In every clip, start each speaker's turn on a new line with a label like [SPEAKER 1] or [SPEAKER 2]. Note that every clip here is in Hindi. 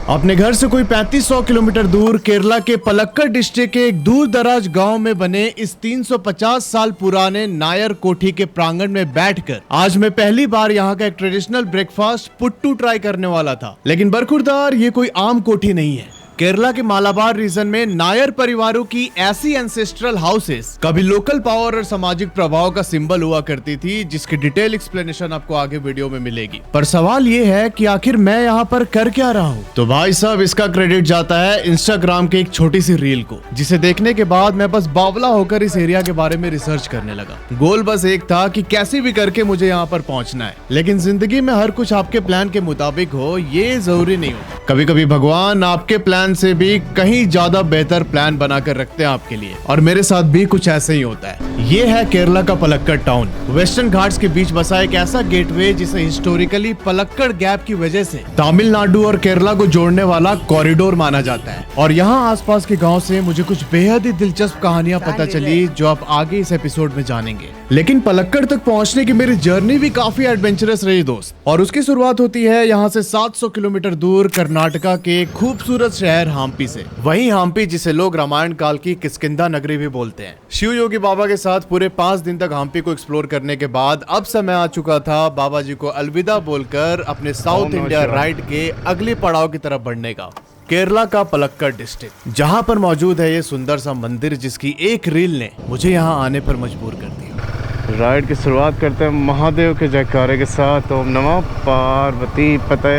[SPEAKER 1] अपने घर से कोई 3500 किलोमीटर दूर केरला के पलक्कड़ डिस्ट्रिक्ट के एक दूर दराज गांव में बने इस 350 साल पुराने नायर कोठी के प्रांगण में बैठकर आज मैं पहली बार यहाँ का एक ट्रेडिशनल ब्रेकफास्ट पुट्टू ट्राई करने वाला था। लेकिन बरखुरदार ये कोई आम कोठी नहीं है। केरला के मालाबार रीजन में नायर परिवारों की ऐसी एंसेस्ट्रल हाउसेस कभी लोकल पावर और सामाजिक प्रभाव का सिंबल हुआ करती थी, जिसकी डिटेल एक्सप्लेनेशन आपको आगे वीडियो में मिलेगी। पर सवाल ये है कि आखिर मैं यहाँ पर कर क्या रहा हूँ। तो भाई साहब, इसका क्रेडिट जाता है इंस्टाग्राम के एक छोटी सी रील को, जिसे देखने के बाद मैं बस बावला होकर इस एरिया के बारे में रिसर्च करने लगा। गोल बस एक था कि कैसे भी करके मुझे यहाँ पर पहुँचना है। लेकिन जिंदगी में हर कुछ आपके प्लान के मुताबिक हो, ये जरूरी नहीं होता। कभी कभी भगवान आपके प्लान से भी कहीं ज्यादा बेहतर प्लान बनाकर रखते हैं आपके लिए, और मेरे साथ भी कुछ ऐसे ही होता है। ये है केरला का पलक्कड़ टाउन। वेस्टर्न घाट्स के बीच बसा एक ऐसा गेटवे जिसे हिस्टोरिकली पलक्कड़ गैप की वजह से तमिलनाडु और केरला को जोड़ने वाला कॉरिडोर माना जाता है। और यहाँ आसपास के गांव से मुझे कुछ बेहद ही दिलचस्प कहानियां पता चली, जो आप आगे इस एपिसोड में जानेंगे। लेकिन पलक्कड़ तक पहुंचने की मेरी जर्नी भी काफी एडवेंचरस रही दोस्त, और उसकी शुरुआत होती है यहाँ से 700 किलोमीटर दूर कर्नाटका के खूबसूरत शहर हम्पी से। वही हम्पी जिसे लोग रामायण काल की किष्किंधा नगरी भी बोलते हैं। शिव योगी बाबा के साथ पूरे 5 दिन तक हम्पी को एक्सप्लोर करने के बाद अब समय आ चुका था बाबा जी को अलविदा बोलकर अपने साउथ इंडिया राइड के अगले पड़ाव की तरफ बढ़ने का। केरला का पलक्कड़ डिस्ट्रिक्ट, जहाँ पर मौजूद है ये सुंदर सा मंदिर, जिसकी एक रील ने मुझे यहाँ आने पर मजबूर कर दिया।
[SPEAKER 2] राइड की शुरुआत करते हैं महादेव के जयकारे के साथ। ओम नमः पार्वती पते,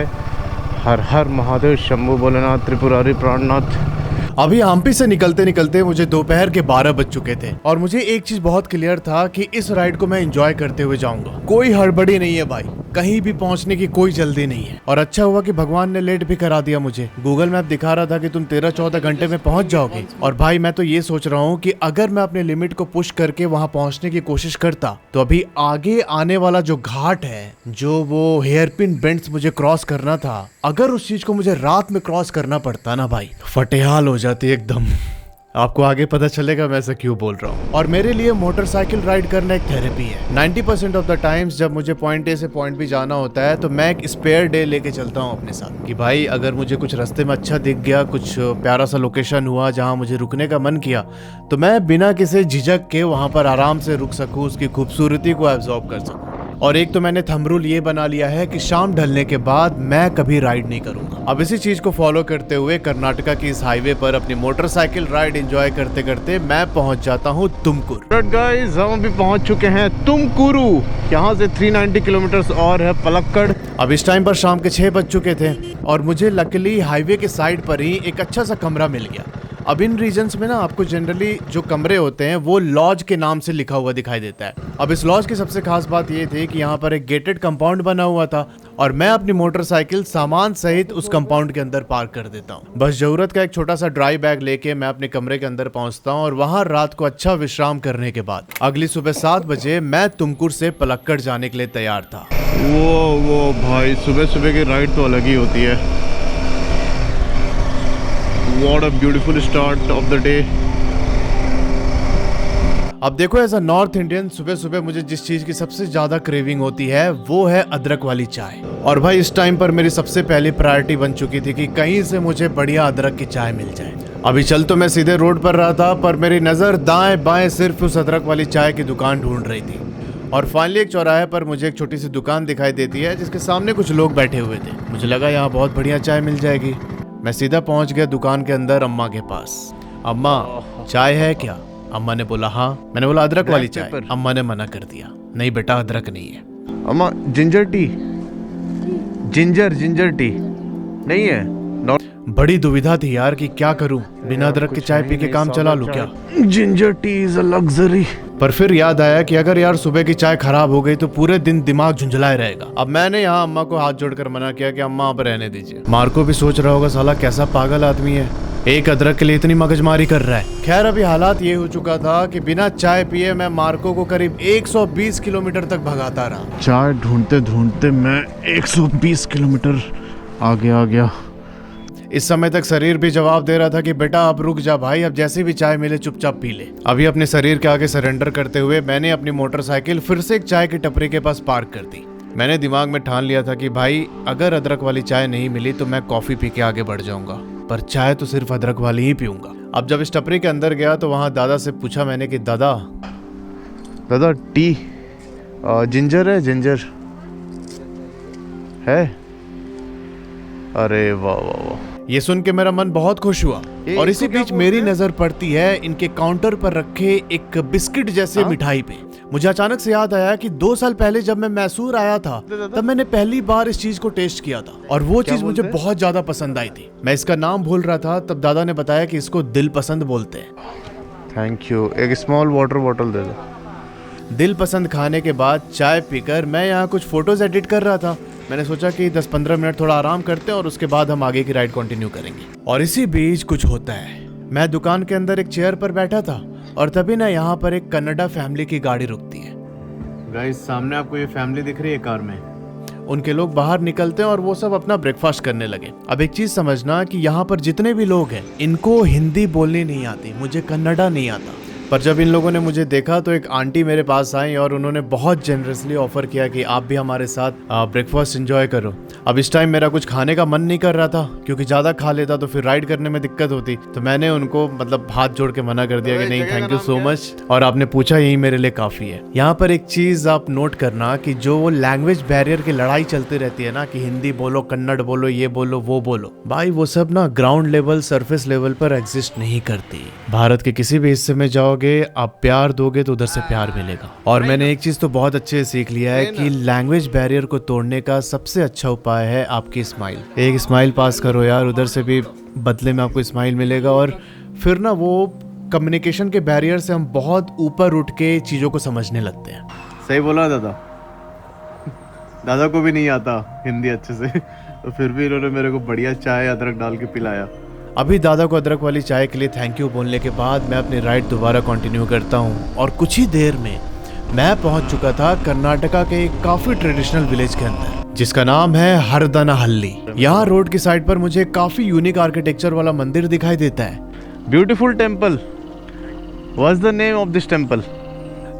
[SPEAKER 2] हर हर महादेव, शंभु भोलेनाथ, त्रिपुरारी प्राणनाथ।
[SPEAKER 1] अभी हम्पी से निकलते निकलते मुझे दोपहर के 12 बज चुके थे, और मुझे एक चीज बहुत क्लियर था कि इस राइड को मैं एंजॉय करते हुए जाऊंगा। कोई हड़बड़ी नहीं है भाई, कहीं भी पहुंचने की कोई जल्दी नहीं है। और अच्छा हुआ कि भगवान ने लेट भी करा दिया मुझे। गूगल मैप दिखा रहा था कि तुम 13-14 घंटे में पहुंच जाओगे, और भाई मैं तो ये सोच रहा हूँ कि अगर मैं अपने लिमिट को पुश करके वहां पहुंचने की कोशिश करता, तो अभी आगे आने वाला जो घाट है, जो वो हेयरपिन बेंड्स मुझे क्रॉस करना था, अगर उस चीज को मुझे रात में क्रॉस करना पड़ता ना भाई, फटेहाल हो जाती एकदम। आपको आगे पता चलेगा मैं ऐसा क्यों बोल रहा हूँ। और मेरे लिए मोटरसाइकिल राइड करना एक थेरेपी है। 90% ऑफ द टाइम्स जब मुझे पॉइंट ए से पॉइंट बी जाना होता है, तो मैं एक स्पेयर डे लेके चलता हूँ अपने साथ, कि भाई अगर मुझे कुछ रास्ते में अच्छा दिख गया, कुछ प्यारा सा लोकेशन हुआ जहाँ मुझे रुकने का मन किया, तो मैं बिना किसी झिझक के वहाँ पर आराम से रुक सकूँ, उसकी खूबसूरती को एब्जॉर्ब कर सकूँ। और एक तो मैंने थंब रूल ये बना लिया है कि शाम ढलने के बाद मैं कभी राइड नहीं करूंगा। अब इसी चीज को फॉलो करते हुए कर्नाटका की इस हाईवे पर अपनी मोटरसाइकिल राइड एंजॉय करते करते मैं पहुंच जाता हूं तुमकुर।
[SPEAKER 2] गाइस, हम अभी पहुंच चुके हैं तुमकुरू। यहाँ से 390 किलोमीटर और है पलक्कड़।
[SPEAKER 1] अब इस टाइम पर शाम के 6 बज चुके थे, और मुझे लकीली हाईवे के साइड पर ही एक अच्छा सा कमरा मिल गया। अब इन रीजन्स में ना आपको जनरली जो कमरे होते हैं वो लॉज के नाम से लिखा हुआ दिखाई देता है। अब इस लॉज की सबसे खास बात ये थी कि यहाँ पर एक गेटेड कंपाउंड बना हुआ था, और मैं अपनी मोटरसाइकिल सामान सहित उस कंपाउंड के अंदर पार्क कर देता हूँ। बस जरूरत का एक छोटा सा ड्राई बैग लेके मैं अपने कमरे के अंदर पहुँचता हूँ, और वहाँ रात को अच्छा विश्राम करने के बाद अगली सुबह 7 बजे मैं तुमकुर से पलक्कड़ जाने के लिए तैयार था।
[SPEAKER 2] वो भाई, सुबह सुबह की राइड तो अलग ही होती है। What a beautiful start of the day.
[SPEAKER 1] अब देखो, एज अ नॉर्थ इंडियन सुबह सुबह मुझे जिस चीज की सबसे ज्यादा क्रेविंग होती है वो है अदरक वाली चाय। और भाई इस टाइम पर मेरी सबसे पहली प्रायोरिटी बन चुकी थी कि कहीं से मुझे बढ़िया अदरक की चाय मिल जाए। अभी चल तो मैं सीधे रोड पर रहा था, पर मेरी नजर दाएं बाएं सिर्फ उस अदरक वाली चाय की दुकान ढूंढ रही थी। और फाइनली एक चौराहे पर मुझे एक छोटी सी दुकान दिखाई देती है, जिसके सामने कुछ लोग बैठे हुए थे। मुझे लगा यहाँ बहुत बढ़िया चाय मिल जाएगी। मैं सीधा पहुंच गया दुकान के अंदर अम्मा के पास। अम्मा, चाय है क्या? अम्मा ने बोला हाँ। मैंने बोला अदरक वाली चाय। अम्मा ने मना कर दिया, नहीं बेटा अदरक नहीं है।
[SPEAKER 2] अम्मा, जिंजर टी? जिंजर टी नहीं है?
[SPEAKER 1] बड़ी दुविधा थी यार कि क्या करूं, बिना अदरक की चाय पी के काम चला लूं क्या?
[SPEAKER 2] Ginger tea is a luxury.
[SPEAKER 1] पर फिर याद आया कि अगर यार सुबह की चाय खराब हो गई तो पूरे दिन दिमाग झुंझलाए रहेगा। अब मैंने यहाँ अम्मा को हाथ जोड़कर मना किया कि अम्मा आप रहने दीजिए। मार्को भी सोच रहा होगा साला कैसा पागल आदमी है, एक अदरक के लिए इतनी मगजमारी कर रहा है। खैर अभी हालात ये हो चुका था कि बिना चाय पिए मैं मार्को को करीब 120 किलोमीटर तक भगाता रहा।
[SPEAKER 2] चाय ढूंढते ढूंढते मैं 120 किलोमीटर आगे आ गया।
[SPEAKER 1] इस समय तक शरीर भी जवाब दे रहा था कि बेटा अब रुक जा भाई, अब जैसे भी चाय मिले चुपचाप पी ले। अभी अपने शरीर के आगे सरेंडर करते हुए मैंने अपनी मोटरसाइकिल फिर से एक चाय की टपरी के पास पार्क कर दी। मैंने दिमाग में ठान लिया था कि भाई अगर अदरक वाली चाय नहीं मिली तो मैं कॉफी पी के आगे बढ़ जाऊंगा, पर चाय तो सिर्फ अदरक वाली ही पीऊंगा। अब जब इस टपरी के अंदर गया तो वहाँ दादा से पूछा मैंने कि दादा
[SPEAKER 2] टी जिंजर है? जिंजर है? अरे वाह वाह वाह,
[SPEAKER 1] ये सुन के मेरा मन बहुत खुश हुआ। और इसी बीच मेरी नजर पड़ती है इनके काउंटर पर रखे एक बिस्किट जैसे मिठाई पे। मुझे अचानक से याद आया कि 2 साल पहले जब मैं मैसूर आया था तब मैंने पहली बार इस चीज को टेस्ट किया था और वो चीज मुझे बहुत ज्यादा पसंद आई थी। मैं इसका नाम भूल रहा था, तब दादा ने बताया कि इसको दिल पसंद बोलते हैं।
[SPEAKER 2] Thank you. एक स्मॉल वाटर बॉटल दे दो।
[SPEAKER 1] दिल पसंद खाने के बाद चाय पीकर मैं यहाँ कुछ फोटोज एडिट कर रहा था। मैंने सोचा कि 10-15 मिनट थोड़ा आराम करते हैं और उसके बाद हम आगे की राइड कंटिन्यू करेंगे। और इसी बीच कुछ होता है। मैं दुकान के अंदर एक चेयर पर बैठा था और तभी ना यहाँ पर एक कन्नडा फैमिली की गाड़ी रुकती है।
[SPEAKER 2] गाइस, सामने आपको ये फैमिली दिख रही है कार में।
[SPEAKER 1] उनके लोग बाहर निकलते हैं और वो सब अपना ब्रेकफास्ट करने लगे। अब एक चीज समझना कि यहाँ पर जितने भी लोग हैं इनको हिंदी बोलनी नहीं आती, मुझे कन्नडा नहीं आता। पर जब इन लोगों ने मुझे देखा तो एक आंटी मेरे पास आई और उन्होंने बहुत जेनरसली ऑफर किया कि आप भी हमारे साथ ब्रेकफास्ट एंजॉय करो। अब इस टाइम मेरा कुछ खाने का मन नहीं कर रहा था क्योंकि ज़्यादा खा लेता तो फिर राइड करने में दिक्कत होती, तो मैंने उनको मतलब हाथ जोड़ के मना कर दिया कि नहीं थैंक यू सो मच, और आपने पूछा यही मेरे लिए काफ़ी है। यहाँ पर एक चीज़ आप नोट करना कि जो वो लैंग्वेज बैरियर की लड़ाई चलती रहती है ना कि हिंदी बोलो, कन्नड़ बोलो, ये बोलो, वो बोलो, भाई वो सब ना ग्राउंड लेवल, सरफेस लेवल पर एग्जिस्ट नहीं करती। भारत के किसी भी हिस्से में जाओगे, आप प्यार दोगे तो उधर से प्यार मिलेगा। और मैंने एक चीज तो बहुत अच्छे से सीख लिया है कि लैंग्वेज बैरियर को तोड़ने का सबसे अच्छा उपाय है आपकी स्माइल। एक स्माइल पास करो यार, उधर से भी बदले में आपको स्माइल मिलेगा और फिर ना वो कम्युनिकेशन के बैरियर से हम बहुत ऊपर उठ के चीजों को समझने लगते हैं।
[SPEAKER 2] सही बोला दादा। दादा को भी नहीं आता हिंदी अच्छे से, तो फिर भी इन्होंने मेरे को बढ़िया चाय अदरक डाल के पिलाया।
[SPEAKER 1] अभी दादा को अदरक वाली चाय के लिए थैंक यू बोलने के बाद मैं अपनी राइड दोबारा कंटिन्यू करता हूँ और कुछ ही देर में मैं पहुंच चुका था कर्नाटका के एक काफी ट्रेडिशनल विलेज के अंदर जिसका नाम है हरदनहल्ली। यहाँ रोड की साइड पर मुझे काफी यूनिक आर्किटेक्चर वाला मंदिर दिखाई देता है।
[SPEAKER 2] Beautiful temple. What's the name of this temple?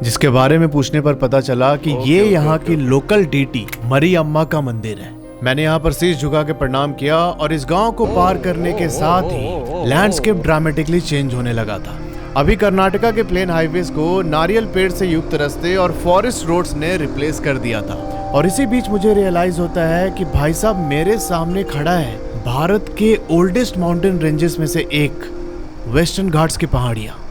[SPEAKER 1] जिसके बारे में पूछने पर पता चला कि ये यहाँ की लोकल डीटी मरी अम्मा का मंदिर है। मैंने यहाँ पर शीश झुका के प्रणाम किया और इस गांव को पार करने के साथ ही लैंडस्केप ड्रामेटिकली चेंज होने लगा था। अभी कर्नाटका के प्लेन हाईवेज को नारियल पेड़ से युक्त रास्ते और फॉरेस्ट रोड्स ने रिप्लेस कर दिया था। और इसी बीच मुझे रियलाइज होता है कि भाई साहब मेरे सामने खड़ा है भारत के ओल्डेस्ट माउंटेन रेंजेस में से एक, वेस्टर्न घाट्स की पहाड़ियाँ।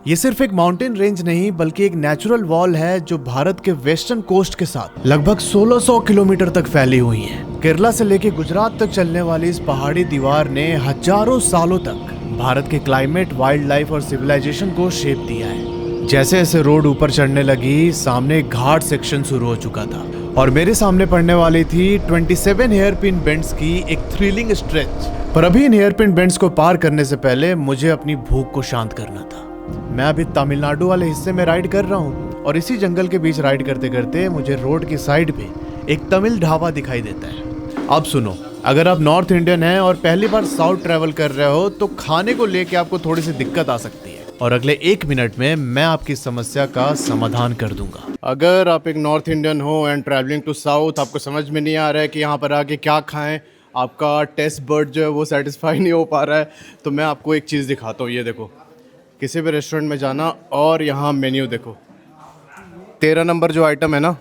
[SPEAKER 1] ये सिर्फ एक माउंटेन रेंज नहीं बल्कि एक नेचुरल वॉल है जो भारत के वेस्टर्न कोस्ट के साथ लगभग 1600 किलोमीटर तक फैली हुई है। केरला से लेकर गुजरात तक चलने वाली इस पहाड़ी दीवार ने हजारों सालों तक भारत के क्लाइमेट, वाइल्ड लाइफ और सिविलाइजेशन को शेप दिया है। जैसे जैसे रोड ऊपर चढ़ने लगी सामने घाट सेक्शन शुरू हो चुका था और मेरे सामने पड़ने वाली थी 27 हेयरपिन बेंड्स की एक थ्रिलिंग स्ट्रेच। पर अभी इन हेयरपिन बेंड्स को पार करने से पहले मुझे अपनी भूख को शांत करना था। मैं अभी तमिलनाडु वाले हिस्से में राइड कर रहा हूँ और इसी जंगल के बीच राइड करते करते मुझे रोड की साइड पे एक तमिल ढाबा दिखाई देता है। अब सुनो, अगर आप नॉर्थ इंडियन हैं और पहली बार साउथ ट्रैवल कर रहे हो तो खाने को लेके आपको थोड़ी सी दिक्कत आ सकती है और अगले 1 मिनट में मैं आपकी समस्या का समाधान कर दूंगा। अगर आप एक नॉर्थ इंडियन हो एंड ट्रैवलिंग टू साउथ, आपको समझ में नहीं आ रहा है कि यहाँ पर आके क्या खाएं, आपका टेस्ट बर्ड जो है वो सेटिस्फाई नहीं हो पा रहा है, तो मैं आपको एक चीज़ दिखाता हूँ। ये देखो, किसी भी रेस्टोरेंट में जाना और यहाँ मेन्यू देखो, 13 नंबर जो आइटम है ना,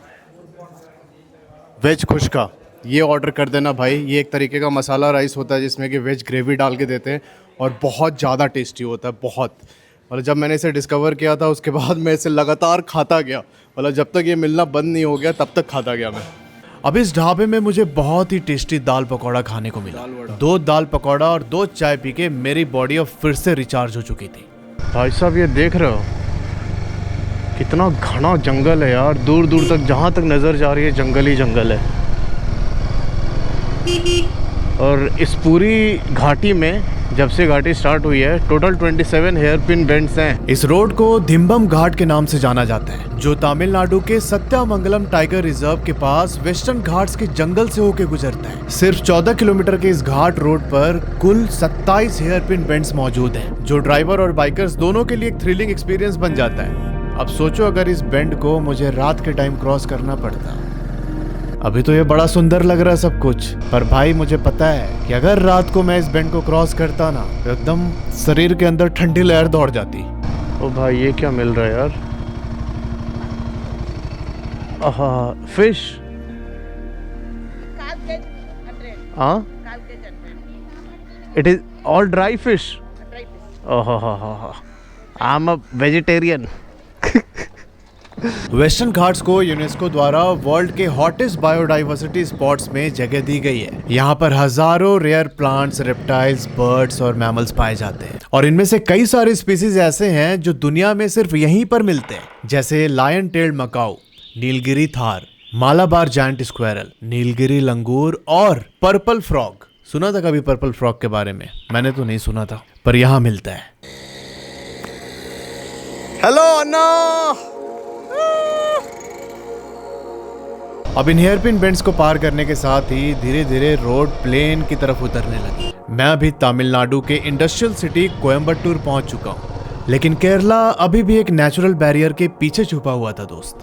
[SPEAKER 1] वेज खुश्का, ये ऑर्डर कर देना भाई। ये एक तरीके का मसाला राइस होता है जिसमें कि वेज ग्रेवी डाल के देते हैं और बहुत ज़्यादा टेस्टी होता है, बहुत। मतलब जब मैंने इसे डिस्कवर किया था उसके बाद मैं इसे लगातार खाता गया, मतलब जब तक ये मिलना बंद नहीं हो गया तब तक खाता गया मैं। अब इस ढाबे में मुझे बहुत ही टेस्टी दाल पकौड़ा खाने को मिला। 2 दाल पकौड़ा और 2 चाय पी के मेरी बॉडी अब फिर से रिचार्ज हो चुकी थी।
[SPEAKER 2] भाई साहब ये देख रहे हो कितना घना जंगल है यार, दूर दूर तक जहाँ तक नज़र जा रही है जंगल ही जंगल है। और इस पूरी घाटी में जब से घाटी स्टार्ट हुई है टोटल 27 हेयरपिन बेंड्स हैं।
[SPEAKER 1] इस रोड को धिम्बम घाट के नाम से जाना जाता है जो तमिलनाडु के सत्यामंगलम टाइगर रिजर्व के पास वेस्टर्न घाट्स के जंगल से होकर गुजरता है। सिर्फ 14 किलोमीटर के इस घाट रोड पर कुल 27 हेयरपिन बेंड्स मौजूद हैं जो ड्राइवर और बाइकर्स दोनों के लिए एक थ्रिलिंग एक्सपीरियंस बन जाता है। अब सोचो अगर इस बेंड को मुझे रात के टाइम क्रॉस करना पड़ता। अभी तो ये बड़ा सुंदर लग रहा है सब कुछ, पर भाई मुझे पता है कि अगर रात को मैं इस बेंड को क्रॉस करता ना तो एकदम शरीर के अंदर ठंडी लहर दौड़ जाती।
[SPEAKER 2] ओ भाई ये क्या मिल रहा है यार? आहा, फिश। हाँ, it is all dry fish. ओहो, I am a vegetarian.
[SPEAKER 1] Western Ghats को यूनेस्को द्वारा वर्ल्ड के हॉटेस्ट बायोडाइवर्सिटी स्पॉट्स में जगह दी गई है। यहाँ पर हजारों रेयर प्लांट्स, रेप्टाइल्स, बर्ड्स और मैमल्स पाए जाते हैं और इनमें से कई सारे स्पीसीज ऐसे हैं जो दुनिया में सिर्फ यहीं पर मिलते हैं, जैसे lion tailed macaque, Nilgiri tahr, Malabar giant squirrel, Nilgiri langur और पर्पल फ्रॉग। सुना था कभी पर्पल फ्रॉग के बारे में? मैंने तो नहीं सुना था, पर यहाँ मिलता है। हेलो अन्ना। अब इन हेयरपिन बेंड्स को पार करने के साथ ही धीरे धीरे रोड प्लेन की तरफ उतरने लगी। मैं अभी तमिलनाडु के इंडस्ट्रियल सिटी कोयम्बटूर पहुंच चुका हूं, लेकिन केरला अभी भी एक नेचुरल बैरियर के पीछे छुपा हुआ था दोस्त।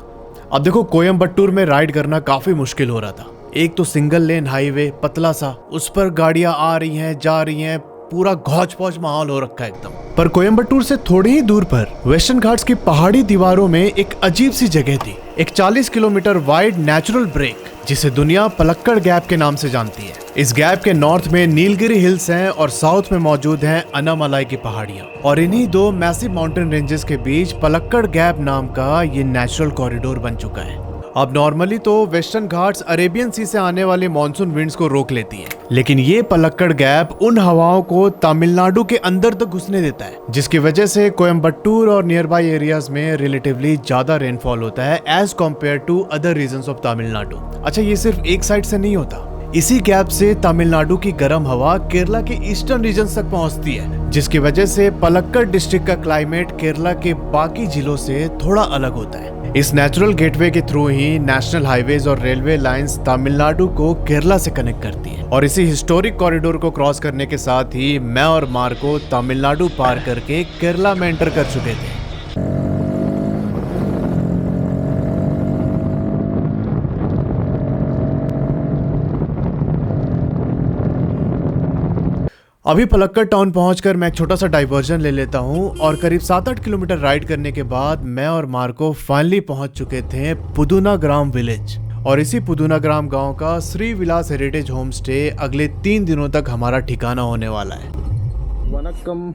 [SPEAKER 1] अब देखो, कोयम्बटूर में राइड करना काफी मुश्किल हो रहा था। एक तो सिंगल लेन हाईवे पतला सा, उस पर गाड़ियां आ रही हैं, जा रही हैं, पूरा घौच पौच माहौल हो रखा है एकदम। पर कोयम्बटूर से थोड़ी ही दूर पर वेस्टर्न घाट्स की पहाड़ी दीवारों में एक अजीब सी जगह थी, एक 40 किलोमीटर वाइड नेचुरल ब्रेक, जिसे दुनिया पलक्कड़ गैप के नाम से जानती है। इस गैप के नॉर्थ में नीलगिरी हिल्स हैं और साउथ में मौजूद हैं अनामलाई की पहाड़ियां, और इन्हीं दो मैसिव माउंटेन रेंजेस के बीच पलक्कड़ गैप नाम का ये नेचुरल कॉरिडोर बन चुका है। अब नॉर्मली तो वेस्टर्न घाट्स अरेबियन सी से आने वाले मॉनसून विंड्स को रोक लेती है, लेकिन ये पलक्कड़ गैप उन हवाओं को तमिलनाडु के अंदर तक घुसने देता है, जिसकी वजह से कोयम्बटूर और नियर बाई एरियाज में रिलेटिवली ज्यादा रेनफॉल होता है as compare to other regions of Tamil Nadu. अच्छा, ये सिर्फ एक साइड से नहीं होता। इसी गैप से तमिलनाडु की गर्म हवा केरला के ईस्टर्न रीजन तक पहुंचती है, जिसकी वजह से पलक्कड़ डिस्ट्रिक्ट का क्लाइमेट केरला के बाकी जिलों से थोड़ा अलग होता है। इस नेचुरल गेटवे के थ्रू ही नेशनल हाईवेज और रेलवे लाइंस तमिलनाडु को केरला से कनेक्ट करती है, और इसी हिस्टोरिक कॉरिडोर को क्रॉस करने के साथ ही मैं और मार्को तमिलनाडु पार करके केरला में एंटर कर चुके थे। अभी पलक्कड़ टाउन पहुंचकर मैं एक छोटा सा डाइवर्जन ले लेता हूं और करीब 7-8 किलोमीटर राइड करने के बाद मैं और मार्को फाइनली पहुंच चुके थे पुदुनाग्राम विलेज। और इसी पुदुनाग्राम गांव का श्री विलास हेरिटेज होम स्टे अगले 3 दिनों तक हमारा ठिकाना होने वाला है।
[SPEAKER 2] वनक्कम।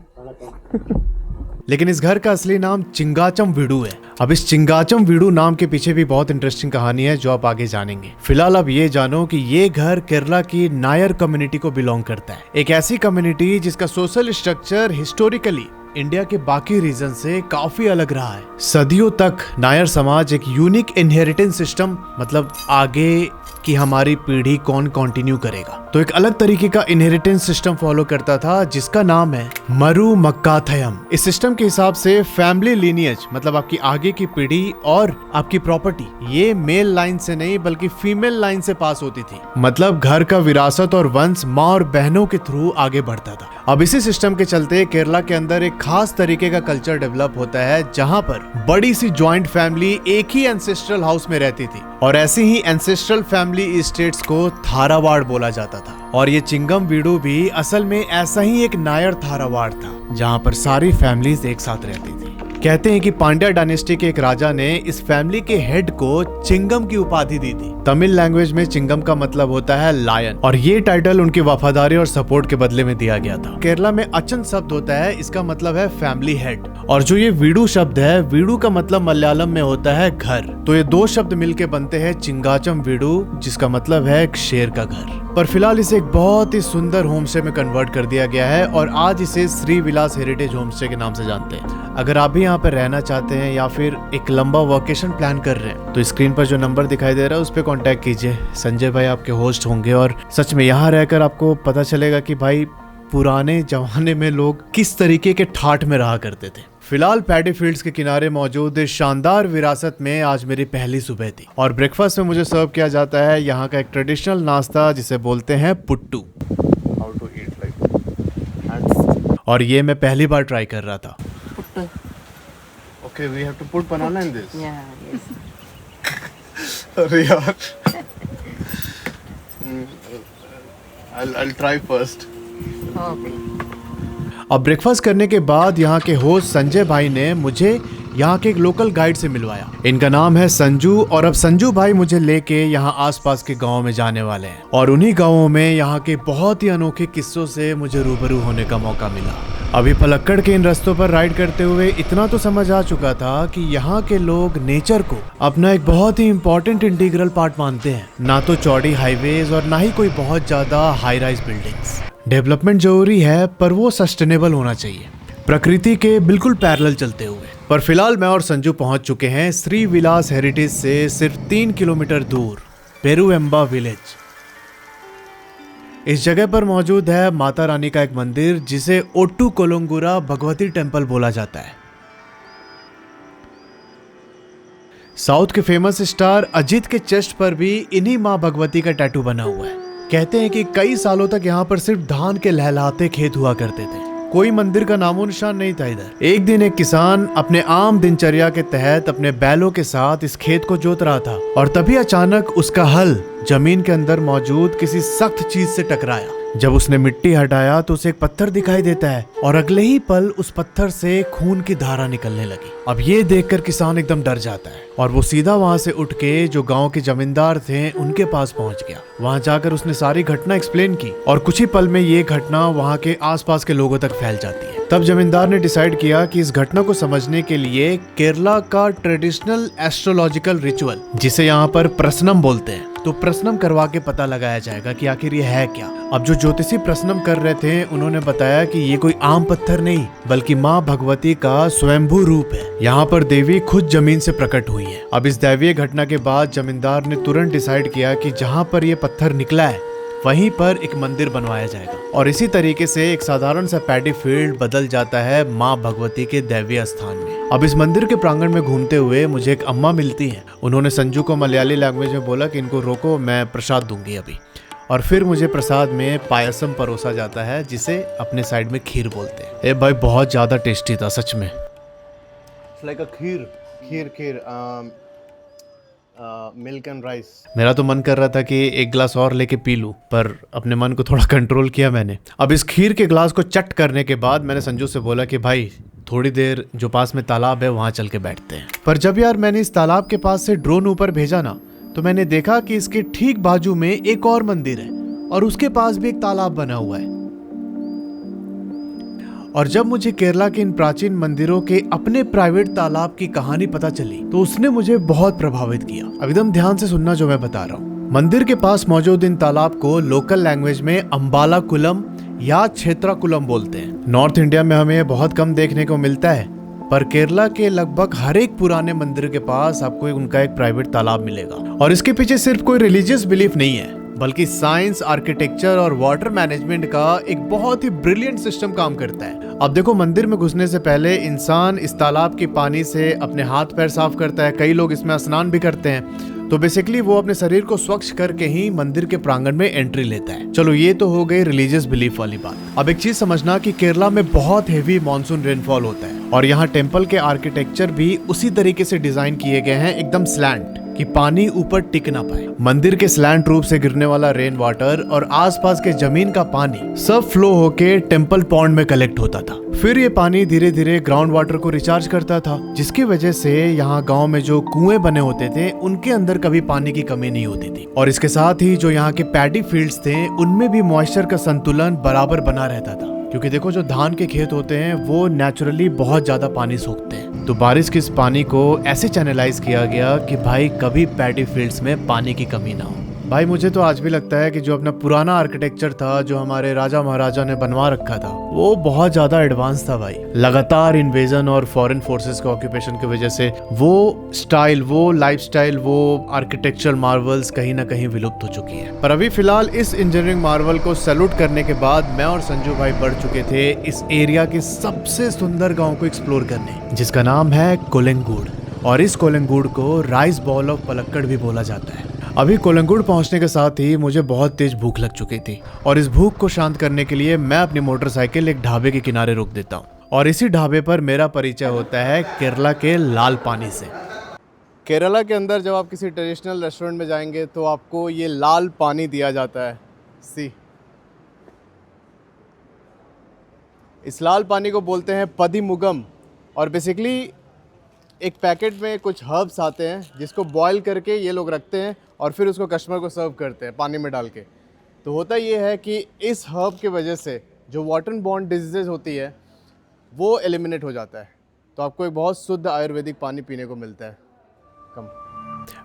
[SPEAKER 1] लेकिन इस घर का असली नाम चिंगाचम वीडू है। अब इस चिंगाचम वीडू नाम के पीछे भी बहुत इंटरेस्टिंग कहानी है जो आप आगे जानेंगे। फिलहाल अब ये जानो कि ये घर केरला की नायर कम्युनिटी को बिलोंग करता है, एक ऐसी कम्युनिटी जिसका सोशल स्ट्रक्चर हिस्टोरिकली इंडिया के बाकी रीजन से काफी अलग रहा है। सदियों तक नायर समाज एक यूनिक इनहेरिटेंस सिस्टम, मतलब आगे कि हमारी पीढ़ी कौन कंटिन्यू करेगा, तो एक अलग तरीके का इनहेरिटेंस सिस्टम फॉलो करता था जिसका नाम है मरु मक्काथयम। इस सिस्टम के हिसाब से फैमिली लीनियज, मतलब आपकी आगे की पीढ़ी और आपकी प्रॉपर्टी, ये मेल लाइन से नहीं बल्कि फीमेल लाइन से पास होती थी। मतलब घर का विरासत और वंश माँ और बहनों के थ्रू आगे बढ़ता था। अब इसी सिस्टम के चलते केरला के अंदर एक खास तरीके का कल्चर डेवलप होता है जहाँ पर बड़ी सी ज्वाइंट फैमिली एक ही एंसेस्ट्रल हाउस में रहती थी, और ऐसी ही एंसेस्ट्रल फैमिली स्टेट्स को थारावाड़ बोला जाता था। और ये चिंगम वीडू भी असल में ऐसा ही एक नायर थारावाड़ था जहाँ पर सारी फैमिलीज एक साथ रहती थी। कहते हैं कि पांड्या डायनेस्टी के एक राजा ने इस फैमिली के हेड को चिंगम की उपाधि दी थी। तमिल लैंग्वेज में चिंगम का मतलब होता है लायन, और ये टाइटल उनकी वफादारी और सपोर्ट के बदले में दिया गया था। केरला में अचन शब्द होता है, इसका मतलब है फैमिली हेड, और जो ये वीडू शब्द है, वीडू का मतलब मलयालम में होता है घर। तो ये दो शब्द मिलके बनते हैं चिंगाचम वीडू, जिसका मतलब है एक शेर का घर। पर फिलहाल इसे एक बहुत ही सुंदर होमस्टे में कन्वर्ट कर दिया गया है और आज इसे श्री विलास हेरिटेज होमस्टे के नाम से जानते हैं। अगर आप भी यहाँ पर रहना चाहते हैं या फिर एक लंबा वेकेशन प्लान कर रहे हैं तो स्क्रीन पर जो नंबर दिखाई दे रहा है उस पर कॉन्टैक्ट कीजिए। संजय भाई आपके होस्ट होंगे और सच में यहाँ रहकर आपको पता चलेगा कि भाई पुराने जमाने में लोग किस तरीके के ठाठ में रहा करते थे। फिलहाल पैडी फील्ड्स के किनारे मौजूद इस शानदार विरासत में आज मेरी पहली सुबह थी और ब्रेकफास्ट में मुझे सर्व किया जाता है यहाँ का एक ट्रेडिशनल नाश्ता जिसे बोलते हैं puttu. How to eat like, और ये मैं पहली बार ट्राई कर रहा था।
[SPEAKER 2] Okay, we have to put banana in this.
[SPEAKER 3] Yeah, yes.
[SPEAKER 2] अरे यार I'll try first.
[SPEAKER 3] हाँ
[SPEAKER 1] अब ब्रेकफास्ट करने के बाद यहाँ के होस्ट संजय भाई ने मुझे यहाँ के एक लोकल गाइड से मिलवाया। इनका नाम है संजू और अब संजू भाई मुझे लेके यहाँ आसपास के गाँव में जाने वाले हैं और उन्हीं गाँवों में यहाँ के बहुत ही अनोखे किस्सों से मुझे रूबरू होने का मौका मिला। अभी पलक्कड़ के इन रास्तों पर राइड करते हुए इतना तो समझ आ चुका था कि यहाँ के लोग नेचर को अपना एक बहुत ही इम्पोर्टेंट इंटीग्रल पार्ट मानते हैं। ना तो चौड़ी हाईवेज और ना ही कोई बहुत ज्यादा हाई राइज बिल्डिंग्स। डेवलपमेंट जरूरी है पर वो सस्टेनेबल होना चाहिए, प्रकृति के बिल्कुल पैरेलल चलते हुए। पर फिलहाल मैं और संजू पहुंच चुके हैं श्री विलास हेरिटेज से सिर्फ 3 किलोमीटर दूर पेरुएम्बा विलेज। इस जगह पर मौजूद है माता रानी का एक मंदिर जिसे ओट्टू कोलंगुरा भगवती टेम्पल बोला जाता है। साउथ के फेमस स्टार अजित के चेस्ट पर भी इन्हीं मां भगवती का टैटू बना हुआ है। कहते हैं कि कई सालों तक यहाँ पर सिर्फ धान के लहलहाते खेत हुआ करते थे, कोई मंदिर का नामो निशान नहीं था इधर। एक दिन एक किसान अपने आम दिनचर्या के तहत अपने बैलों के साथ इस खेत को जोत रहा था और तभी अचानक उसका हल जमीन के अंदर मौजूद किसी सख्त चीज से टकराया। जब उसने मिट्टी हटाया तो उसे एक पत्थर दिखाई देता है और अगले ही पल उस पत्थर से खून की धारा निकलने लगी। अब ये देखकर किसान एकदम डर जाता है और वो सीधा वहां से उठ के जो गांव के जमींदार थे उनके पास पहुंच गया। वहां जाकर उसने सारी घटना एक्सप्लेन की और कुछ ही पल में ये घटना वहां के आसपास के लोगों तक फैल जाती है। तब जमींदार ने डिसाइड किया कि इस घटना को समझने के लिए केरला का ट्रेडिशनल एस्ट्रोलॉजिकल रिचुअल, जिसे यहाँ पर प्रश्नम बोलते हैं, तो प्रश्नम करवा के पता लगाया जाएगा कि आखिर ये है क्या। अब जो ज्योतिषी प्रश्नम कर रहे थे उन्होंने बताया कि ये कोई आम पत्थर नहीं बल्कि माँ भगवती का स्वयंभू रूप है। यहाँ पर देवी खुद जमीन से प्रकट हुई है। अब इस दैवीय घटना के बाद जमींदार ने तुरंत डिसाइड किया कि जहाँ पर ये पत्थर निकला है वहीं पर एक मंदिर बनवाया जाएगा और इसी तरीके से एक साधारण सा पैडी फील्ड बदल जाता है माँ भगवती के दैवीय स्थान में। अब इस मंदिर के प्रांगण में घूमते हुए मुझे एक अम्मा मिलती हैं। उन्होंने संजू को मलयाली लैंग्वेज में बोला कि इनको रोको, मैं प्रसाद दूंगी अभी। और फिर मुझे प्रसाद में पायसम परोसा जाता है जिसे अपने साइड में खीर बोलते हैं। ए भाई बहुत ज्यादा टेस्टी था सच में।
[SPEAKER 2] It's like a kheer, milk and rice.
[SPEAKER 1] मेरा तो मन कर रहा था कि एक गिलास और लेके पी लूं, पर अपने मन को थोड़ा कंट्रोल किया मैंने। अब इस खीर के गिलास को चट करने के बाद मैंने संजू से बोला कि भाई थोड़ी देर जो पास में तालाब है वहां चल के बैठते हैं। पर जब यार मैंने इस तालाब के पास से ड्रोन ऊपर भेजा ना तो मैंने देखा कि इसके ठीक बाजू में एक और मंदिर है और उसके पास भी एक तालाब बना हुआ है। और जब मुझे केरला के इन प्राचीन मंदिरों के अपने प्राइवेट तालाब की कहानी पता चली तो उसने मुझे बहुत प्रभावित किया। अब एकदम ध्यान से सुनना जो मैं बता रहा हूँ। मंदिर के पास मौजूद इन तालाब को लोकल लैंग्वेज में अम्बाला कुलम या क्षेत्रा कुलम बोलते हैं। नॉर्थ इंडिया में हमें बहुत कम देखने को मिलता है, पर केरला के लगभग हर एक पुराने मंदिर के पास आपको उनका एक प्राइवेट तालाब मिलेगा। और इसके पीछे सिर्फ कोई रिलीजियस बिलीफ नहीं है बल्कि साइंस, आर्किटेक्चर और वाटर मैनेजमेंट का एक बहुत ही ब्रिलियंट सिस्टम काम करता है। अब देखो, मंदिर में घुसने से पहले इंसान इस तालाब के पानी से अपने हाथ पैर साफ करता है। कई लोग इसमें स्नान भी करते हैं। तो बेसिकली वो अपने शरीर को स्वच्छ करके ही मंदिर के प्रांगण में एंट्री लेता है। चलो ये तो हो गई रिलीजियस बिलीफ वाली बात। अब एक चीज समझना कि केरला में बहुत हेवी मानसून रेनफॉल होता है और यहाँ टेम्पल के आर्किटेक्चर भी उसी तरीके से डिजाइन किए गए हैं, एकदम स्लैंट, कि पानी ऊपर टिक ना पाए। मंदिर के स्लैंट रूप से गिरने वाला रेन वाटर और आसपास के जमीन का पानी सब फ्लो होके टेम्पल पॉन्ड में कलेक्ट होता था। फिर ये पानी धीरे धीरे ग्राउंड वाटर को रिचार्ज करता था, जिसकी वजह से यहाँ गांव में जो कुएं बने होते थे उनके अंदर कभी पानी की कमी नहीं होती थी। और इसके साथ ही जो यहाँ के पैडी फील्ड्स थे उनमें भी मॉइस्चर का संतुलन बराबर बना रहता था, क्योंकि देखो जो धान के खेत होते हैं वो नेचुरली बहुत ज्यादा पानी सोखते हैं। तो बारिश के इस पानी को ऐसे चैनलाइज किया गया कि भाई कभी पैडी फील्ड्स में पानी की कमी ना हो। भाई मुझे तो आज भी लगता है कि जो अपना पुराना आर्किटेक्चर था, जो हमारे राजा महाराजा ने बनवा रखा था, वो बहुत ज्यादा एडवांस था भाई। लगातार इन्वेजन और फॉरेन फोर्सेस के ऑक्यूपेशन की वजह से वो स्टाइल, वो लाइफस्टाइल, वो आर्किटेक्चरल मार्वल्स कहीं ना कहीं विलुप्त हो चुकी है। पर अभी फिलहाल इस इंजीनियरिंग मार्वल को सैल्यूट करने के बाद मैं और संजू भाई बढ़ चुके थे इस एरिया के सबसे सुंदर गाँव को एक्सप्लोर करने, जिसका नाम है कोलंगुड़। और इस कोलंगुड़ को राइस बॉल ऑफ पलक्कड़ भी बोला जाता है। अभी कोलंगुड़ पहुंचने के साथ ही मुझे बहुत तेज भूख लग चुकी थी और इस भूख को शांत करने के लिए मैं अपनी मोटरसाइकिल एक ढाबे के किनारे रोक देता हूं। और इसी ढाबे पर मेरा परिचय होता है केरला के लाल पानी से।
[SPEAKER 2] केरला के अंदर जब आप किसी ट्रेडिशनल रेस्टोरेंट में जाएंगे तो आपको ये लाल पानी दिया जाता है। सी,
[SPEAKER 1] इस लाल पानी को बोलते हैं पदिमुगम और बेसिकली एक पैकेट में कुछ हर्ब्स आते हैं जिसको बॉईल करके ये लोग रखते हैं और फिर उसको कस्टमर को सर्व करते हैं पानी में डाल के। तो होता ये है कि इस हर्ब की वजह से जो वाटर बॉर्न डिजीज़ होती है वो एलिमिनेट हो जाता है। तो आपको एक बहुत शुद्ध आयुर्वेदिक पानी पीने को मिलता है। कम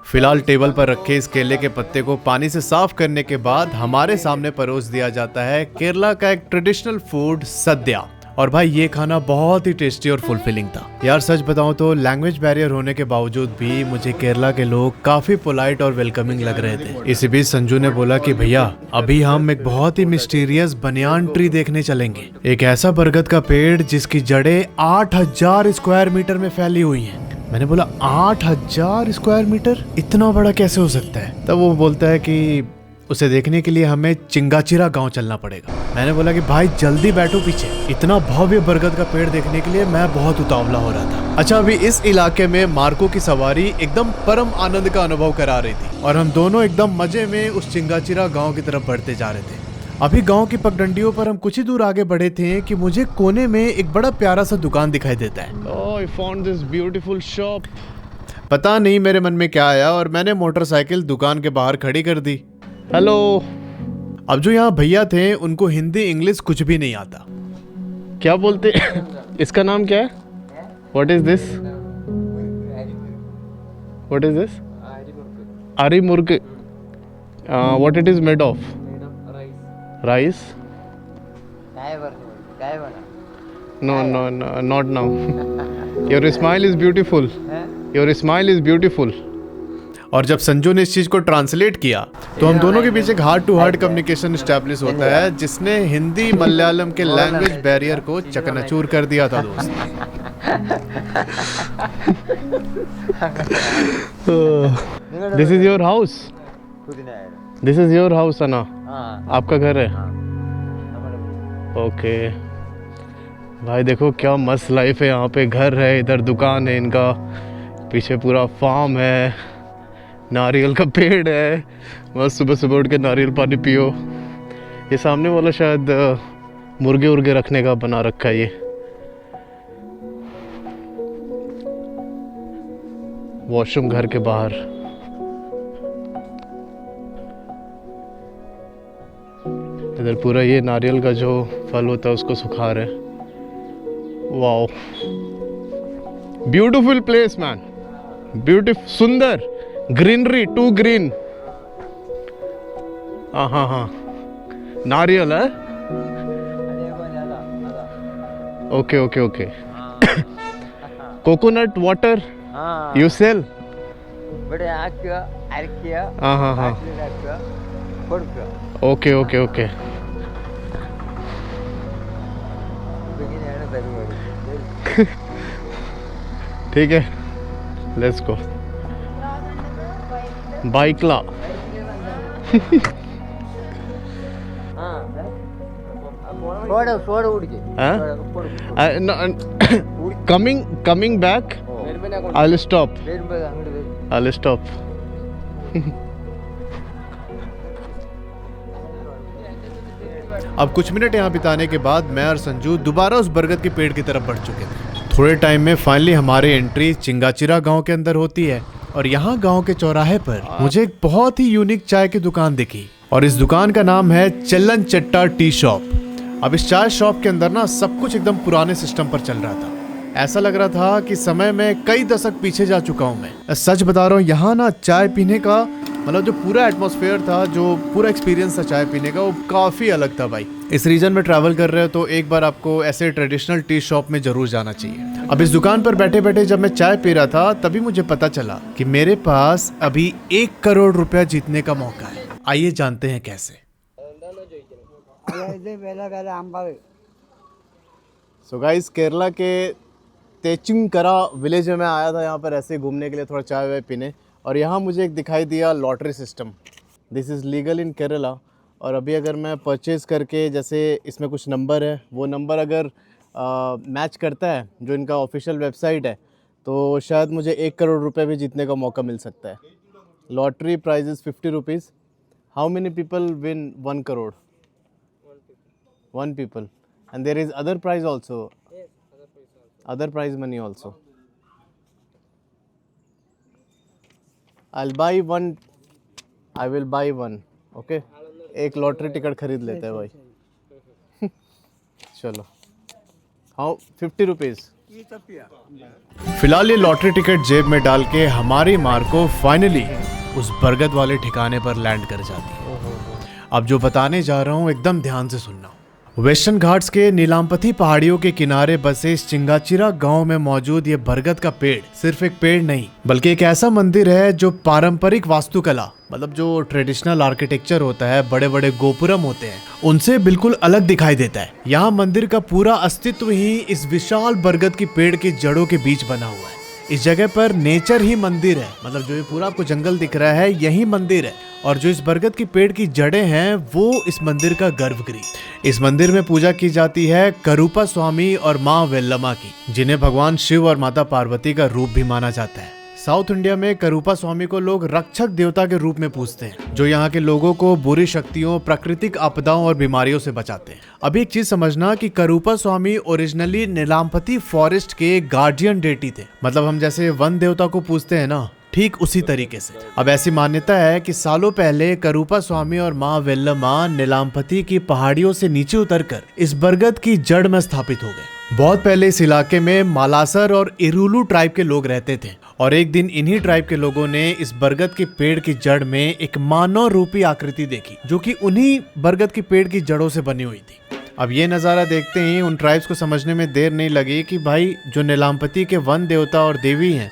[SPEAKER 1] फिलहाल टेबल पर रखे इस केले के पत्ते को पानी से साफ करने के बाद हमारे सामने परोस दिया जाता है केरला का एक ट्रेडिशनल फूड सद्या। और भाई ये खाना बहुत ही टेस्टी और फुलफिलिंग था यार। सच बताऊं तो लैंग्वेज बैरियर होने के बावजूद भी मुझे केरला के लोग काफी पोलाइट और वेलकमिंग लग रहे थे। इसी बीच संजू ने बोला कि भैया अभी हम एक बहुत ही मिस्टीरियस बनियान ट्री देखने चलेंगे। एक ऐसा बरगद का पेड़ जिसकी जड़ें 8000 स्क्वायर मीटर में फैली हुई हैं। मैंने बोला 8000 स्क्वायर मीटर, इतना बड़ा कैसे हो सकता है? तब वो बोलता है कि उसे देखने के लिए हमें चिंगाचिरा गांव चलना पड़ेगा। मैंने बोला कि भाई जल्दी बैठो पीछे, इतना भव्य बरगद का पेड़ देखने के लिए मैं बहुत उतावला हो रहा था। अच्छा, अभी इस इलाके में मार्को की सवारी एकदम परम आनंद का अनुभव करा रही थी और हम दोनों एकदम मजे में उस चिंगाचिरा गाँव की तरफ बढ़ते जा रहे थे। अभी गांव की पगडंडियों पर हम कुछ ही दूर आगे बढ़े थे कि मुझे कोने में एक बड़ा प्यारा सा दुकान दिखाई देता है।
[SPEAKER 2] Oh, I found this beautiful shop.
[SPEAKER 1] पता नहीं मेरे मन में क्या आया और मैंने मोटरसाइकिल दुकान के बाहर खड़ी कर दी।
[SPEAKER 2] हेलो।
[SPEAKER 1] अब जो यहाँ भैया थे उनको हिंदी इंग्लिश कुछ भी नहीं आता।
[SPEAKER 2] क्या बोलते इसका नाम क्या है? What is this? What is this? आरी मुर्ग। What it is made of? Rice? No, no, no, not now. Your smile is beautiful. Your smile is beautiful.
[SPEAKER 1] और जब संजू ने इस चीज को ट्रांसलेट किया तो हम दोनों के बीच एक heart to heart communication establish होता है जिसने हिंदी मलयालम के लैंग्वेज बैरियर को चकनाचूर कर दिया था दोस्त।
[SPEAKER 2] This is your house. This is your house, अना। आपका घर है? ओके भाई देखो क्या मस्त लाइफ है यहाँ पे। घर है, इधर दुकान है इनका, पीछे पूरा फार्म है, नारियल का पेड़ है, बस सुबह सुबह उठ के नारियल पानी पियो। ये सामने वाला शायद मुर्गे उर्गे रखने का बना रखा है ये। वॉशरूम घर के बाहर। इधर पूरा ये नारियल का जो फल होता है उसको सुखा रहे हैं। Wow, beautiful place man, beautiful, सुंदर, ग्रीनरी, टू ग्रीन। हाँ हाँ हाँ, नारियल है। Okay okay okay. Coconut water you sell? हाँ हाँ हाँ, ओके ओके ओके। ठीक है, लेट्स गो। बाइकला। Coming back I stop.
[SPEAKER 1] अब कुछ मिनट यहाँ बिताने के बाद मैं और संजू दोबारा उस बरगद के पेड़ की तरफ बढ़ चुके थे। थोड़े टाइम में फाइनली हमारी एंट्री चिंगाचिरा गांव के अंदर होती है और यहाँ गांव के चौराहे पर मुझे एक बहुत ही यूनिक चाय की दुकान दिखी और इस दुकान का नाम है चल्लन चट्टा टी शॉप। अब इस चाय शॉप के अंदर ना सब कुछ एकदम पुराने सिस्टम पर चल रहा था। ऐसा लग रहा था कि समय में कई दशक पीछे जा चुका हूँ मैं। सच बता रहा हूँ, यहाँ ना चाय पीने का मतलब जो पूरा एटमॉस्फेयर था, जो पूरा एक्सपीरियंस था चाय पीने का, वो काफ़ी अलग था भाई। इस रीजन में ट्रैवल कर रहे हो तो एक बार आपको ऐसे ट्रेडिशनल टी शॉप में जरूर जाना चाहिए। अब इस दुकान पर बैठे बैठे जब मैं चाय पी रहा था तभी मुझे पता चला कि मेरे पास अभी 1 करोड़ रुपया जीतने का मौका है। आइए जानते हैं कैसे। सो गाइस, केरला के तेचिंगकरा विलेज में मैं आया था यहाँ पर ऐसे घूमने के लिए, थोड़ा चाय वाय पीने, और यहाँ मुझे एक दिखाई दिया lottery system. This is legal in Kerala. और अभी अगर मैं परचेज़ करके, जैसे इसमें कुछ नंबर है, वो नंबर अगर मैच करता है जो इनका ऑफिशियल वेबसाइट है, तो शायद मुझे 1 करोड़ रुपए भी जीतने का मौका मिल सकता है। Lottery prize is 50 rupees. How many people win 1 crore? 1 people.
[SPEAKER 2] And there is other prize also. Other prize money also. I'll buy one. I will buy one. Okay. एक लॉटरी टिकट खरीद लेते हैं भाई. चलो. How? 50 rupees.
[SPEAKER 1] फिलहाल ये लॉटरी टिकट जेब में डाल के हमारी मार को फाइनली उस बरगद वाले ठिकाने पर लैंड कर जाती है. अब जो बताने जा रहा हूँ एकदम ध्यान से सुनना. वेस्टर्न घाट्स के नीलाम्पति पहाड़ियों के किनारे बसे इस चिंगाचिरा गांव में मौजूद ये बरगद का पेड़ सिर्फ एक पेड़ नहीं बल्कि एक ऐसा मंदिर है जो पारंपरिक वास्तुकला मतलब जो ट्रेडिशनल आर्किटेक्चर होता है, बड़े बड़े गोपुरम होते हैं, उनसे बिल्कुल अलग दिखाई देता है. यहाँ मंदिर का पूरा अस्तित्व ही इस विशाल बरगद की पेड़ की जड़ों के बीच बना हुआ है. इस जगह पर नेचर ही मंदिर है. मतलब जो ये पूरा आपको जंगल दिख रहा है यही मंदिर है. और जो इस बरगद की पेड़ की जड़ें हैं वो इस मंदिर का गर्भगृह. इस मंदिर में पूजा की जाती है करूपा स्वामी और माँ वेल्लमा की, जिन्हें भगवान शिव और माता पार्वती का रूप भी माना जाता है. साउथ इंडिया में करूपा स्वामी को लोग रक्षक देवता के रूप में पूजते हैं, जो यहाँ के लोगों को बुरी शक्तियों, प्राकृतिक आपदाओं और बीमारियों से बचाते हैं. अभी एक चीज समझना कि करूपा स्वामी ओरिजिनली नीलाम्पति फॉरेस्ट के गार्डियन डेटी थे. मतलब हम जैसे वन देवता को पूजते हैं ना, ठीक उसी तरीके से. अब ऐसी मान्यता है कि सालों पहले करूपा स्वामी और माँ वेल्लमा नीलाम्पति की पहाड़ियों से नीचे उतरकर इस बरगद की जड़ में स्थापित हो गए. बहुत पहले इस इलाके में मालासर और इरुलू ट्राइब के लोग रहते थे और एक दिन इन्हीं ट्राइब के लोगों ने इस बरगद के पेड़ की जड़ में एक मानव रूपी आकृति देखी, जो कि उन्हीं बरगद की पेड़ की जड़ों से बनी हुई थी. अब ये नज़ारा देखते ही उन ट्राइब्स को समझने में देर नहीं लगी कि भाई जो नीलाम्पति के वन देवता और देवी हैं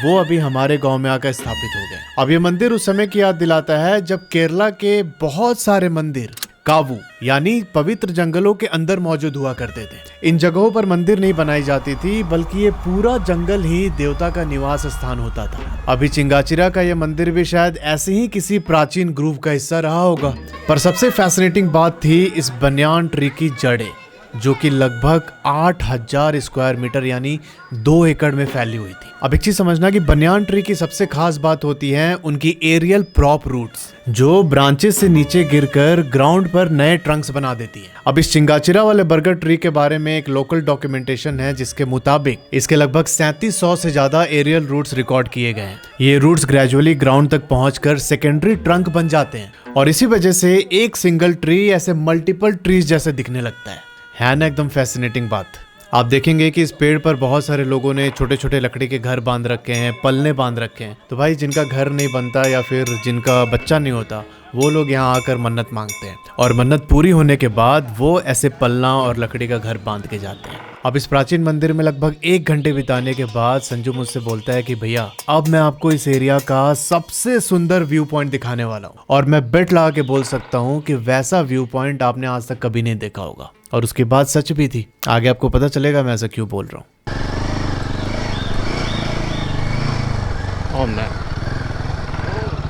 [SPEAKER 1] वो अभी हमारे गांव में आकर स्थापित हो गए. अब ये मंदिर उस समय की याद दिलाता है जब केरला के बहुत सारे मंदिर कावू यानी पवित्र जंगलों के अंदर मौजूद हुआ करते थे. इन जगहों पर मंदिर नहीं बनाई जाती थी बल्कि ये पूरा जंगल ही देवता का निवास स्थान होता था. अभी चिंगाचिरा का ये मंदिर भी शायद ऐसे ही किसी प्राचीन ग्रूव का हिस्सा रहा होगा. पर सबसे फैसिनेटिंग बात थी इस बनियान ट्री की जड़ें, जो कि लगभग 8000 स्क्वायर मीटर यानी 2 एकड़ में फैली हुई थी. अब एक चीज समझना कि बनियान ट्री की सबसे खास बात होती है उनकी एरियल प्रॉप रूट्स, जो ब्रांचेस से नीचे गिरकर ग्राउंड पर नए ट्रंक्स बना देती है. अब इस चिंगाचिरा वाले बरगद ट्री के बारे में एक लोकल डॉक्यूमेंटेशन है जिसके मुताबिक इसके लगभग 3700 से ज्यादा एरियल रूट्स रिकॉर्ड किए गए हैं. ये रूट्स ग्रेजुअली ग्राउंड तक पहुंचकर सेकेंडरी ट्रंक बन जाते हैं और इसी वजह से एक सिंगल ट्री ऐसे मल्टीपल ट्रीज जैसे दिखने लगता है ना. एकदम फैसिनेटिंग बात. आप देखेंगे कि इस पेड़ पर बहुत सारे लोगों ने छोटे छोटे लकड़ी के घर बांध रखे हैं, पलने बांध रखे हैं. तो भाई जिनका घर नहीं बनता या फिर जिनका बच्चा नहीं होता वो लोग यहाँ आकर मन्नत मांगते हैं और मन्नत पूरी होने के बाद वो ऐसे पलना और लकड़ी का घर बांध के जाते हैं. अब इस प्राचीन मंदिर में लगभग 1 घंटे बिताने के बाद संजू मुझसे बोलता है कि भैया अब मैं आपको इस एरिया का सबसे सुंदर व्यू पॉइंट दिखाने वाला हूँ और मैं बेट लगा के बोल सकता हूँ कि वैसा व्यू पॉइंट आपने आज तक कभी नहीं देखा होगा. और उसकी बात सच भी थी. आगे आपको पता चलेगा मैं ऐसा क्यों बोल रहा हूँ.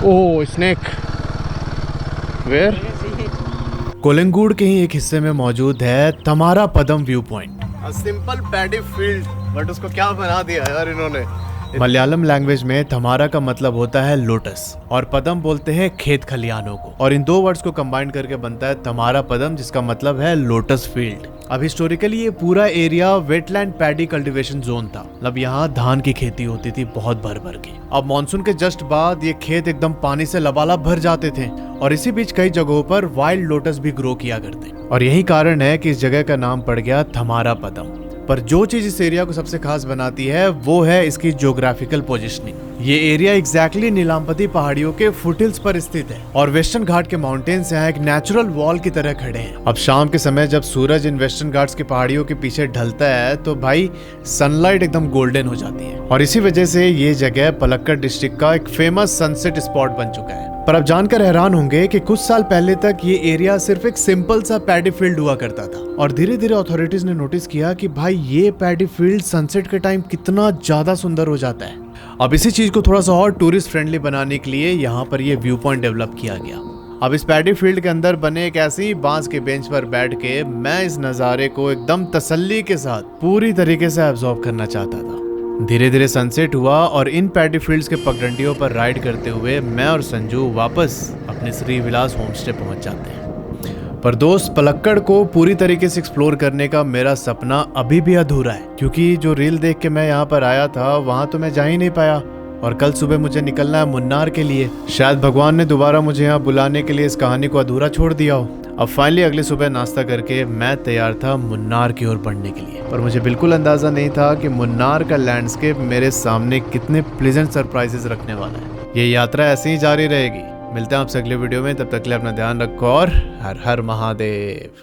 [SPEAKER 1] ओह स्नेक. वेयर? कोलंगूड के ही एक हिस्से में मौजूद है Tamara Padam view point.
[SPEAKER 2] Simple paddy field but उसको क्या बना दिया यार इन्होंने.
[SPEAKER 1] मलयालम लैंग्वेज में थमारा का मतलब होता है लोटस और पदम बोलते हैं खेत खलियानों को, और इन 2 वर्ड्स को कंबाइन करके बनता है तमारा पदम, जिसका मतलब है लोटस फील्ड. अब हिस्टोरिकली ये पूरा area wetland paddy cultivation zone था. मतलब यहाँ धान की खेती होती थी बहुत भर भर के. अब मॉनसून के जस्ट बाद ये खेत एकदम पानी से लबालब भर जाते थे और इसी बीच कई जगहों पर वाइल्ड लोटस भी ग्रो किया करते. और यही कारण है कि इस जगह का नाम पड़ गया थमारा पदम. पर जो चीज इस एरिया को सबसे खास बनाती है वो है इसकी ज्योग्राफिकल पोजीशनिंग. ये एरिया एग्जैक्टली नीलाम्पति पहाड़ियों के फुटहिल्स पर स्थित है और वेस्टर्न घाट के माउंटेन्स यहाँ एक नेचुरल वॉल की तरह खड़े हैं. अब शाम के समय जब सूरज इन वेस्टर्न घाट्स की पहाड़ियों के पीछे ढलता है तो भाई सनलाइट एकदम गोल्डन हो जाती है और इसी वजह से ये जगह पलक्कड़ डिस्ट्रिक्ट का एक फेमस सनसेट स्पॉट बन चुका है. पर अब जानकर हैरान होंगे कि कुछ साल पहले तक ये एरिया सिर्फ एक सिंपल सा पैडी फील्ड हुआ करता था और धीरे धीरे अथॉरिटीज ने नोटिस किया कि भाई ये पैडी फील्ड सनसेट के टाइम कितना ज्यादा सुंदर हो जाता है. अब इसी चीज को थोड़ा सा और टूरिस्ट फ्रेंडली बनाने के लिए यहाँ पर ये व्यू पॉइंट डेवलप किया गया. अब इस पैडी फील्ड के अंदर बने एक ऐसी बांस के बेंच पर बैठ के मैं इस नज़ारे को एकदम तसल्ली के साथ पूरी तरीके से एब्जॉर्ब करना चाहता था. धीरे धीरे सनसेट हुआ और इन पैडी फील्ड्स के पगडंडियों पर राइड करते हुए मैं और संजू वापस अपने श्री विलास होमस्टे पहुंच जाते हैं. पर दोस्त, पलक्कड़ को पूरी तरीके से एक्सप्लोर करने का मेरा सपना अभी भी अधूरा है, क्योंकि जो रील देख के मैं यहाँ पर आया था वहाँ तो मैं जा ही नहीं पाया और कल सुबह मुझे निकलना है मुन्नार के लिए। शायद भगवान ने दोबारा मुझे यहाँ बुलाने के लिए इस कहानी को अधूरा छोड़ दिया हो। अब फाइनली अगली सुबह नाश्ता करके मैं तैयार था मुन्नार की ओर बढ़ने के लिए, पर मुझे बिल्कुल अंदाजा नहीं था कि मुन्नार का लैंडस्केप मेरे सामने कितने प्लेजेंट सरप्राइजेस रखने वाला है। ये यात्रा ऐसे ही जारी रहेगी। मिलते हैं आपसे अगले वीडियो में, तब तक के लिए अपना ध्यान रखो और हर हर महादेव।